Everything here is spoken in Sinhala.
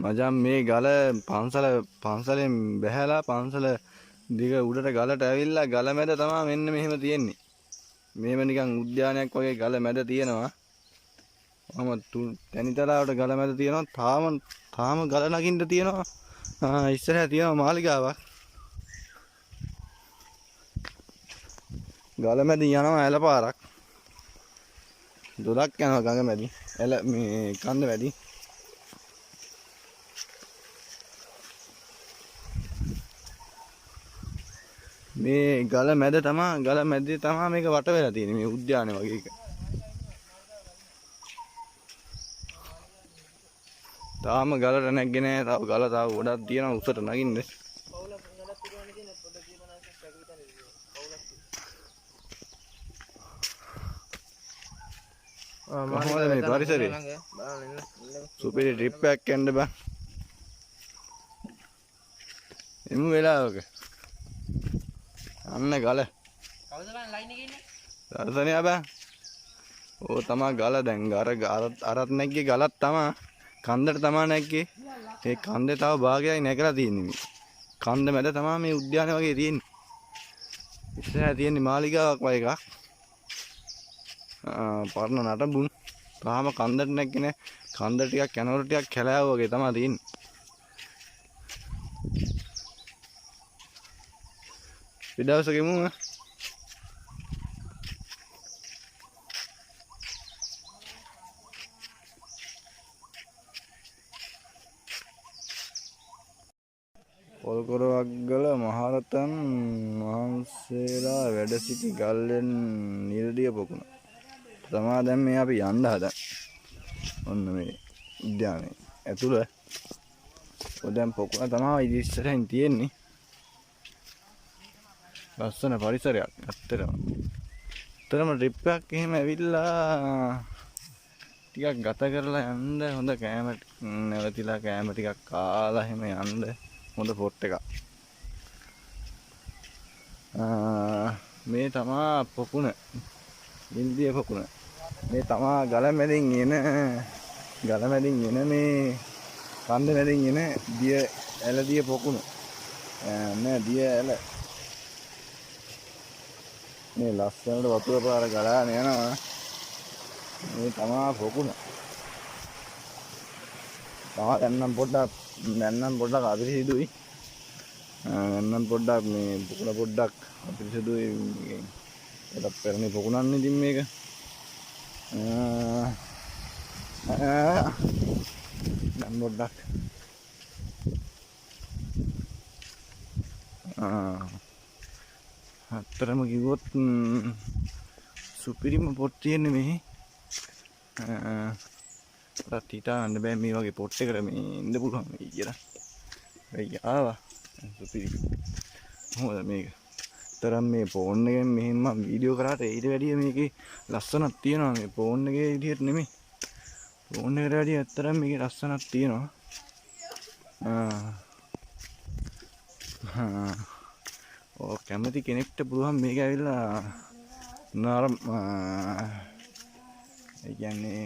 මචං මේ ගල පන්සලෙන් බැහැලා පන්සල දිග උඩට ගලට ඇවිල්ලා ගල මැද තමයි මෙන්න මෙහෙම තියෙන්නේ. මෙහෙම නිකන් උද්‍යානයක් වගේ ගල මැද තියෙනවා. තැනිතලාවට ගල මැද තියෙනවා. තාම ගල නගින්න තියෙනවා. ඉස්සරහ තියෙනවා මාලිගාවක්. ගල මැදින් යනවා ඇල පාරක්. දොඩක් යනවා ගඟ මැදින්. මේ කන්ද මැදින්. මේ ගල මැදේ තමයි මේක වට වෙලා තියෙන්නේ මේ උද්‍යානය වගේ එක. තාම ගලට නැග්ගේ නෑ. තව ගල ගොඩක් තියෙනවා උසට නගින්න. කොහොමද මේ පරිසරය? සුපිරි ට්‍රිප් එකක් යන්න බෑ. එමු වෙලාවක. අන්න ගල. කවුද බං ලයින් එකේ ඉන්නේ? දර්ශනය බං. ඕ තමා ගල දැන් අරත් නැග්ගේ ගලක් තමා. කන්දට තමා නැග්ගේ. ඒ කන්දේ තව භාගයක් නැගලා තියෙන්නේ මේ. කන්ද මැද තමා මේ උද්‍යානය වගේ තියෙන්නේ. ඉස්සරහ තියෙන්නේ මාලිගාවක් වගේ එකක්. පරණ නටබුන්. තාම කන්දට නැග්ගේ නෑ. කන්ද ටිකක් යනකොට ටිකක් කැලෑව වගේ තමයි තියෙන්නේ. විදවසකෙමු පොල්කොරවක්ගල මහරතන් වහන්සේලා වැඩ සිටි ගල්ලෙන් නිර්දිය පොකුණ තමා දැන් මේ අපි යන්න හදන්. ඔන්න මේ උද්‍යානයේ ඇතුළ දැන් පොකුණ තමයි ඉස්සරහින් තියෙන්නේ. ලස්සන පරිසරයක් ඇත්තටම. ඇත්තටම ට්‍රිප් එකක් එහෙම ඇවිල්ලා ටිකක් ගත කරලා යන්න හොඳ කෑම නැවතිලා කෑම ටිකක් කාලා එහෙම යන්න හොඳ පොට් එකක්. මේ තමා පොකුණ. ඉන්දිය පොකුණ. මේ තමා ගල මැදින් එන මේ කන්ද මැදින් එන දිය පොකුණ. නෑ දිය ඇල. මේ ලස්සනට වතුර පාර ගලාගෙන යනවා. මේ තමා පොකුණ. දැන්නම් පොඩ්ඩක් අපිරිසිදුයි. දැන්නම් පොඩ්ඩක් මේ පොකුණ පොඩ්ඩක් අපිරිසිදුයි. ඒක පෙරණි පොකුණක් ඉතින් මේක. දැන් පොඩ්ඩක් අත්‍තරම කිව්වොත් සුපිරිම පොට් තියෙන්නේ මේ. පොඩක් හිතාගන්න බෑ මේ වගේ පොට් එකකට මේ ඉන්න පුළුවන් වෙයි කියලා. වෙයි ආවා. සුපිරි. මොකද මේක? තරම් මේ ෆෝන් එකෙන් මෙහෙම මම වීඩියෝ කරාට ඊට වැඩිය මේකේ ලස්සනක් තියෙනවා. මේ ෆෝන් එකේ විදිහට නෙමෙයි. ෆෝන් එකට වැඩිය අත්‍තරම් මේකේ ලස්සනක් තියෙනවා. කැමති කෙනෙක්ට පුළුවන් මේක ඇවිල්ලා ඒ කියන්නේ